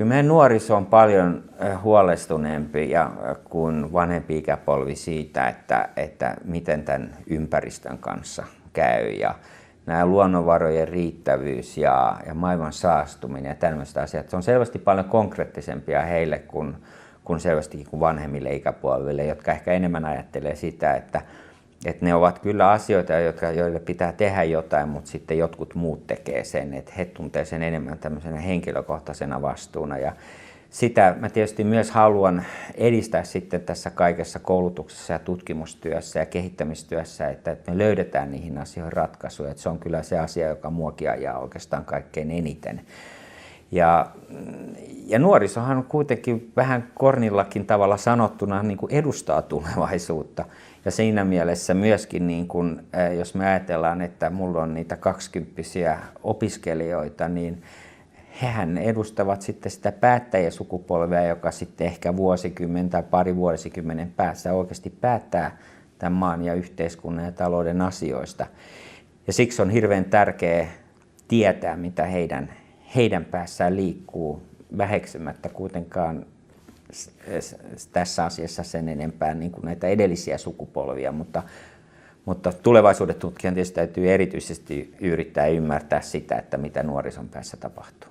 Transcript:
Kyllä meidän nuoriso on paljon huolestuneempi kuin vanhempi ikäpolvi siitä, että miten tämän ympäristön kanssa käy. Ja nämä luonnonvarojen riittävyys ja maailman saastuminen ja tämmöiset asiat, se on selvästi paljon konkreettisempia heille kuin selvästikin kuin vanhemmille ikäpolville, jotka ehkä enemmän ajattelee sitä, että ne ovat kyllä asioita, joille pitää tehdä jotain, mutta sitten jotkut muut tekee sen, että he tuntee sen enemmän tämmöisenä henkilökohtaisena vastuuna. Ja sitä mä tietysti myös haluan edistää sitten tässä kaikessa koulutuksessa ja tutkimustyössä ja kehittämistyössä, että me löydetään niihin asioihin ratkaisuja. Että se on kyllä se asia, joka muakin ajaa oikeastaan kaikkein eniten. Ja nuorisohan on kuitenkin vähän kornillakin tavalla sanottuna niin kuin edustaa tulevaisuutta. Ja siinä mielessä myöskin, niin kun, jos me ajatellaan, että mulla on niitä 20-vuotiaita opiskelijoita, niin hehän edustavat sitten sitä päättäjäsukupolvea, joka sitten ehkä vuosikymmen tai pari vuosikymmenen päässä oikeasti päättää tämän maan ja yhteiskunnan ja talouden asioista. Ja siksi on hirveän tärkeää tietää, mitä heidän päässään liikkuu, väheksymättä kuitenkaan tässä asiassa sen enempää niin kuin näitä edellisiä sukupolvia, mutta tulevaisuuden tutkijan tietysti täytyy erityisesti yrittää ymmärtää sitä, että mitä nuorison päässä tapahtuu.